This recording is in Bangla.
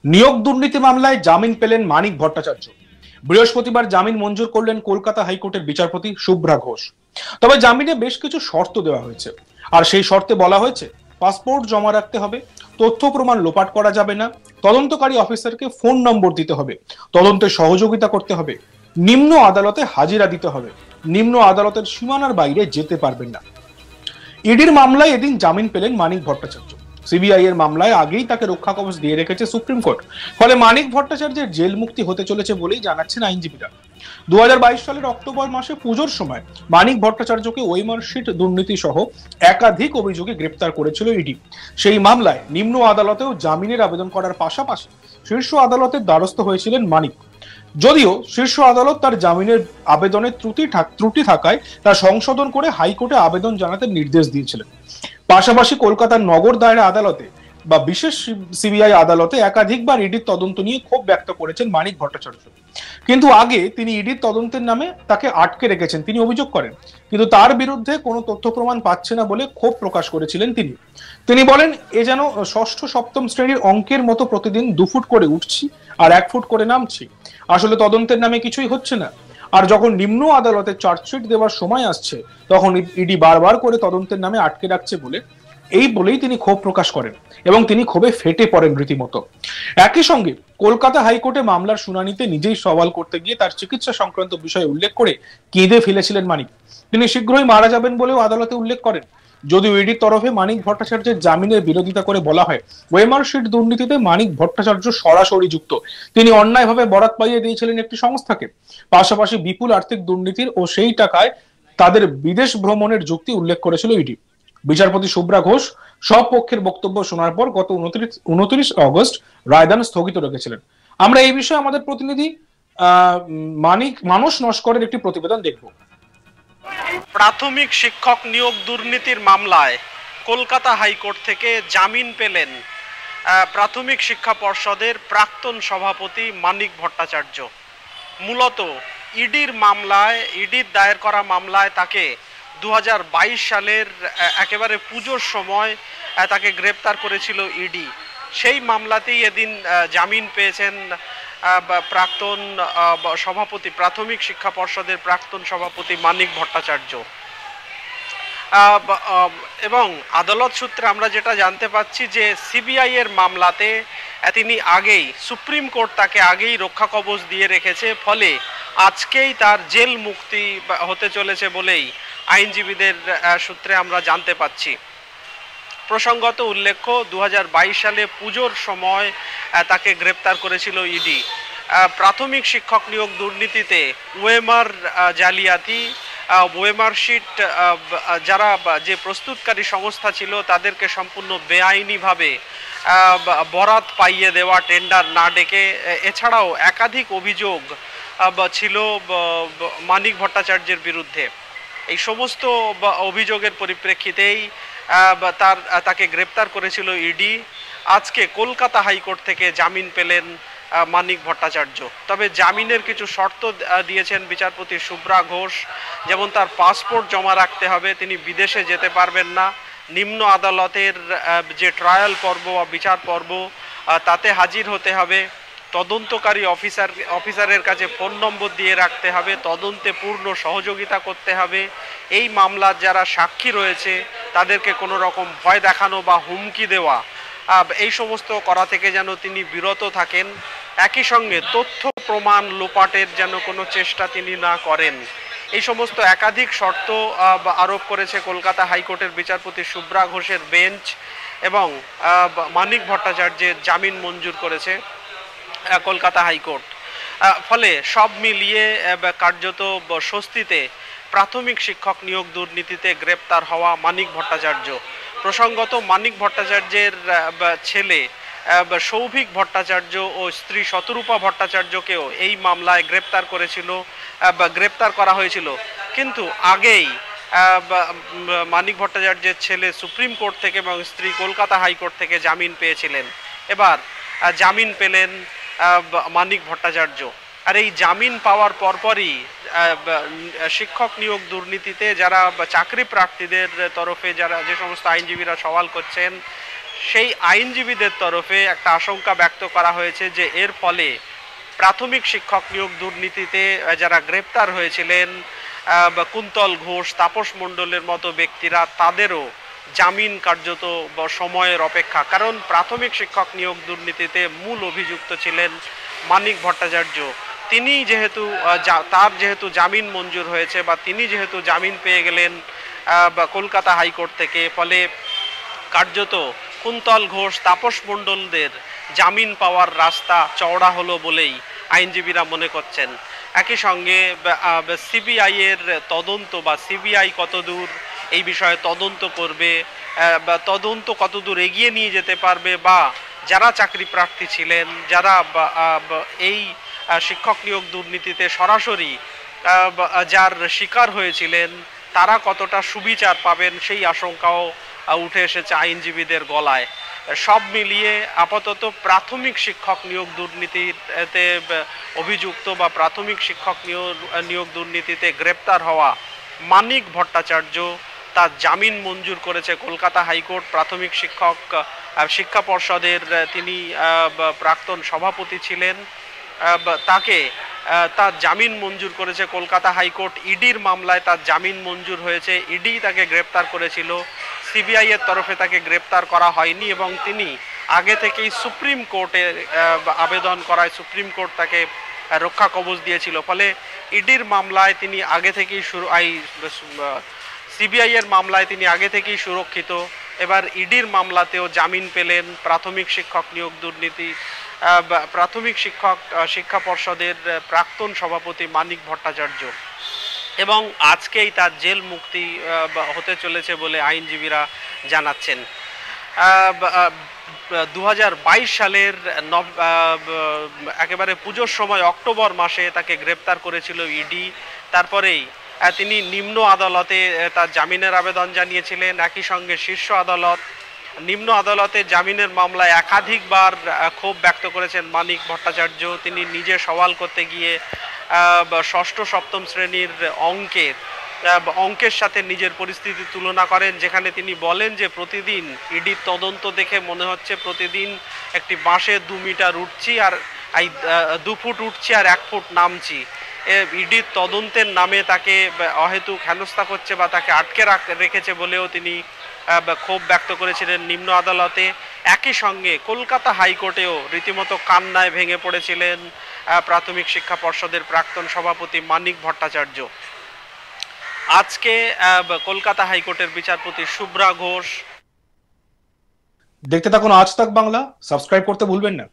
নিয়োগ দুর্নীতি মামলায় জামিন পেলেন মানিক ভট্টাচার্য। বৃহস্পতিবার জামিন মঞ্জুর করলেন কলকাতা হাইকোর্টের বিচারপতি শুভ্রা ঘোষ। তবে জামিনে বেশ কিছু শর্ত দেওয়া হয়েছে, আর সেই শর্তে বলা হয়েছে পাসপোর্ট জমা রাখতে হবে, তথ্য প্রমাণ লোপাট করা যাবে না, তদন্তকারী অফিসারকে ফোন নম্বর দিতে হবে, তদন্তে সহযোগিতা করতে হবে, নিম্ন আদালতে হাজিরা দিতে হবে, নিম্ন আদালতের সীমানার বাইরে যেতে পারবেন না। ইডির মামলায় এদিন জামিন পেলেন মানিক ভট্টাচার্য। সিবিআই এর মামলায় আগেই তাকে রক্ষা কবচ দিয়ে রেখেছে সুপ্রিম কোর্ট। ফলে মানিক ভট্টাচার্যের জেল মুক্তি হতে চলেছে বলেই জানাচ্ছেন আইনজীবীরা। 2022 সালের অক্টোবর মাসে পুজোর সময় মানিক ভট্টাচার্যকে ওয়েমারশিট দুর্নীতি সহ একাধিক অভিযোগে গ্রেপ্তার করেছিল ইডি। সেই মামলায় নিম্ন আদালতেও জামিনের আবেদন করার পাশাপাশি শীর্ষ আদালতের দ্বারস্থ হয়েছিলেন মানিক। যদিও শীর্ষ আদালত তার জামিনের আবেদনের ত্রুটি থাকায় তা সংশোধন করে হাইকোর্টে আবেদন জানাতে নির্দেশ দিয়েছিলেন। পাশাপাশি কলকাতার নগর দায়রা আদালতে বা বিশেষ সিবিআই আদালতে একাধিকবার ইডির তদন্ত নিয়ে ক্ষোভ ব্যক্ত করেছেন মানিক ভট্টাচার্য। কিন্তু আগে তিনি ইডির তদন্তের নামে তাকে আটকে রেখেছেন, তিনি অভিযোগ করেন। কিন্তু তার বিরুদ্ধে কোনো তথ্য প্রমাণ পাচ্ছে না বলে ক্ষোভ প্রকাশ করেছিলেন তিনি। তিনি বলেন, এ যেন ষষ্ঠ সপ্তম শ্রেণীর অঙ্কের মতো প্রতিদিন 2 ফুট করে উঠছি আর 1 ফুট করে নামছি। আসলে তদন্তের নামে কিছুই হচ্ছে না। আর যখন নিম্ন আদালতে চার্জশিট দেওয়ার সময় আসছে, তখন ইডি বারবার করে তদন্তের নামে আটকে রাখছে বলেই তিনি ক্ষোভ প্রকাশ করেন এবং তিনি ক্ষোভে ফেটে পড়েন রীতিমতো। একই সঙ্গে কলকাতা হাইকোর্টে মামলার শুনানিতে নিজেই সওয়াল করতে গিয়ে তার চিকিৎসা সংক্রান্ত বিষয়ে উল্লেখ করে কেঁদে ফেলেছিলেন মানিক। তিনি শীঘ্রই মারা যাবেন বলেও আদালতে উল্লেখ করেন। যদিও ইডির তরফে মানিক ভট্টাচার্যের জামিনের বিরোধিতা করে বলা হয়, ওয়েমারশিট দুর্নীতিতে মানিক ভট্টাচার্য সরাসরি যুক্ত। তিনি অন্যায়ভাবে বরাত পাইয়ে দিয়েছিলেন একটি সংস্থাকে। পাশাপাশি বিপুল আর্থিক দুর্নীতির ও সেই টাকায় তাদের বিদেশ ভ্রমণের যুক্তি উল্লেখ করেছিল ইডি। বিচারপতি শুভ্রা ঘোষ সব পক্ষের বক্তব্য শোনার পর গত 29 অগস্ট রায়দান স্থগিত রেখেছিলেন। আমরা এই বিষয়ে আমাদের প্রতিনিধি মানস নস্করের একটি প্রতিবেদন দেখব। প্রাথমিক শিক্ষক নিয়োগ দুর্নীতির মামলায় কলকাতা হাইকোর্ট থেকে জামিন পেলেন প্রাথমিক শিক্ষা পর্ষদের প্রাক্তন সভাপতি মানিক ভট্টাচার্য। মূলত ইডির দায়ের করা মামলায় তাকে 2022 সালের একেবারে পুজোর সময় তাকে গ্রেপ্তার করেছিল ইডি। সেই মামলাতেই এদিন জামিন পেয়েছেন প্রাক্তন সভাপতি, প্রাথমিক শিক্ষা পর্ষদের প্রাক্তন সভাপতি মানিক ভট্টাচার্য। এবং আদালত সূত্রে আমরা যেটা জানতে পাচ্ছি যে সিবিআই এর মামলাতে তিনি আগেই, সুপ্রিম কোর্ট তাকে আগেই রক্ষা কবচ দিয়ে রেখেছে, ফলে আজকেই তার জেল মুক্তি হতে চলেছে বলেই আইনজীবীদের সূত্রে আমরা জানতে পাচ্ছি। প্রসঙ্গত উল্লেখ্য, 2022 সালে পুজোর সময় তাকে গ্রেপ্তার করেছিল ইডি। প্রাথমিক শিক্ষক নিয়োগ দুর্নীতিতে ওয়েমার জালিয়াতি, ওয়েমারশিট যারা যে প্রস্তুতকারী সংস্থা ছিল তাদেরকে সম্পূর্ণ বেআইনিভাবে বরাত পাইয়ে দেওয়া, টেন্ডার না ডেকে, এছাড়াও একাধিক অভিযোগ ছিল মানিক ভট্টাচার্যের বিরুদ্ধে। এই সমস্ত অভিযোগের পরিপ্রেক্ষিতেই তাকে গ্রেপ্তার করেছিল ইডি। আজকে কলকাতা হাইকোর্ট থেকে জামিন পেলেন মানিক ভট্টাচার্য। তবে জামিনের কিছু শর্ত দিয়েছেন বিচারপতি শুভ্রা ঘোষ, যেমন তার পাসপোর্ট জমা রাখতে হবে, তিনি বিদেশে যেতে পারবেন না, নিম্ন আদালতের যে ট্রায়াল পর্ব বা বিচার পর্ব তাতে হাজির হতে হবে, তদন্তকারী অফিসারের কাছে ফোন নম্বর দিয়ে রাখতে হবে, তদন্তে পূর্ণ সহযোগিতা করতে হবে, এই মামলার যারা সাক্ষী রয়েছে তাদেরকে কোনো রকম ভয় দেখানো বা হুমকি দেওয়া, এই সমস্ত করা থেকে যেন তিনি বিরত থাকেন। একই সঙ্গে তথ্য প্রমাণ লোপাটের যেন কোনো চেষ্টা তিনি না করেন। এই সমস্ত একাধিক শর্ত আরোপ করেছে কলকাতা হাইকোর্টের বিচারপতি শুভ্রা ঘোষের বেঞ্চ এবং মানিক ভট্টাচার্যের জামিন মঞ্জুর করেছে কলকাতা হাইকোর্ট। ফলে সব মিলিয়ে কার্যত স্বস্তিতে প্রাথমিক শিক্ষক নিয়োগ দুর্নীতিতে গ্রেপ্তার হওয়া মানিক ভট্টাচার্য। প্রসঙ্গত, মানিক ভট্টাচার্যের ছেলে সৌভিক ভট্টাচার্য ও স্ত্রী শতরূপা ভট্টাচার্যকেও এই মামলায় গ্রেপ্তার করা হয়েছিল। কিন্তু আগেই মানিক ভট্টাচার্যের ছেলে সুপ্রিম কোর্ট থেকে এবং স্ত্রী কলকাতা হাইকোর্ট থেকে জামিন পেয়েছিলেন। এবার জামিন পেলেন মানিক ভট্টাচার্য। আর এই জামিন পাওয়ার পরপরই শিক্ষক নিয়োগ দুর্নীতিতে যারা চাকরি প্রার্থীদের তরফে যে সমস্ত আইনজীবীরা সওয়াল করছেন, সেই আইনজীবীদের তরফে একটা আশঙ্কা ব্যক্ত করা হয়েছে যে এর ফলে প্রাথমিক শিক্ষক নিয়োগ দুর্নীতিতে যারা গ্রেপ্তার হয়েছিলেন কুন্তল ঘোষ, তাপস মণ্ডলের মতো ব্যক্তিরা, তাদেরও জামিন কার্যত সময়ের অপেক্ষা। কারণ প্রাথমিক শিক্ষক নিয়োগ দুর্নীতিতে মূল অভিযুক্ত ছিলেন মানিক ভট্টাচার্য। তিনি যেহেতু তার যেহেতু জামিন মঞ্জুর হয়েছে বা তিনি যেহেতু জামিন পেয়ে গেলেন কলকাতা হাইকোর্ট থেকে, ফলে কার্যত কুন্তল ঘোষ, তাপস মণ্ডলদের জামিন পাওয়ার রাস্তা চওড়া হলো বলেই আইনজীবীরা মনে করছেন। একই সঙ্গে সিবিআই এর তদন্ত বা সিবিআই কতদূর এই বিষয়ে তদন্ত করবে বা তদন্ত কতদূর এগিয়ে নিয়ে যেতে পারবে, বা যারা চাকরি প্রার্থী ছিলেন, যারা এই শিক্ষক নিয়োগ দুর্নীতিতে সরাসরি যার শিকার হয়েছিলেন, তারা কতটা সুবিচার পাবেন সেই আশঙ্কাও উঠে এসেছে আইনজীবীদের গলায়। সব মিলিয়ে আপাতত প্রাথমিক শিক্ষক নিয়োগ দুর্নীতিতে অভিযুক্ত বা প্রাথমিক শিক্ষক নিয়োগ দুর্নীতিতে গ্রেপ্তার হওয়া মানিক ভট্টাচার্য, তার জামিন মঞ্জুর করেছে কলকাতা হাইকোর্ট। প্রাথমিক শিক্ষা পর্ষদের তিনি প্রাক্তন সভাপতি ছিলেন, তাকে তার জামিন মঞ্জুর করেছে কলকাতা হাইকোর্ট। ইডির মামলায় তার জামিন মঞ্জুর হয়েছে, ইডি তাকে গ্রেপ্তার করেছিল, সিবিআই এর তরফে তাকে গ্রেপ্তার করা হয়নি এবং তিনি আগে থেকেই সুপ্রিম কোর্টে আবেদন করায় সুপ্রিম কোর্ট তাকে রক্ষা কবচ দিয়েছিল। ফলে ইডির মামলায় তিনি আগে থেকেই সিবিআই এর মামলায় তিনি আগে থেকেই সুরক্ষিত। এবার ইডির মামলাতেও জামিন পেলেন প্রাথমিক শিক্ষক নিয়োগ দুর্নীতি প্রাথমিক শিক্ষা পর্ষদের প্রাক্তন সভাপতি মানিক ভট্টাচার্য, এবং আজকেই তার জেল মুক্তি হতে চলেছে বলে আইনজীবীরা জানাচ্ছেন। 2022 সালের একেবারে পুজোর সময় অক্টোবর মাসে তাকে গ্রেপ্তার করেছিল ইডি। তারপরেই তিনি নিম্ন আদালতে তার জামিনের আবেদন জানিয়েছিলেন। একই সঙ্গে শীর্ষ আদালত, নিম্ন আদালতে জামিনের মামলায় একাধিকবার ক্ষোভ ব্যক্ত করেছেন মানিক ভট্টাচার্য। তিনি নিজে সওয়াল করতে গিয়ে ষষ্ঠ সপ্তম শ্রেণীর অঙ্কের সাথে নিজের পরিস্থিতি তুলনা করেন, যেখানে তিনি বলেন যে প্রতিদিন ইডির তদন্ত দেখে মনে হচ্ছে প্রতিদিন একটি বাঁশে 2 মিটার উঠছি আর 2 ফুট উঠছি আর 1 ফুট নামছি। ইডির তদন্তের নামে তাকে অহেতুক হেনস্থা করছে বা তাকে আটকে রেখেছে বলেও তিনি ক্ষোভ ব্যক্ত করেছিলেন নিম্ন আদালতে। একই সঙ্গে কলকাতা হাইকোর্টেও রীতিমতো কান্নায় ভেঙে পড়েছিলেন প্রাথমিক শিক্ষা পর্ষদের প্রাক্তন সভাপতি মানিক ভট্টাচার্য। আজকে কলকাতা হাইকোর্টের বিচারপতি শুভ্রা ঘোষ। দেখতে থাকুন আজ তাক বাংলা, সাবস্ক্রাইব করতে ভুলবেন না।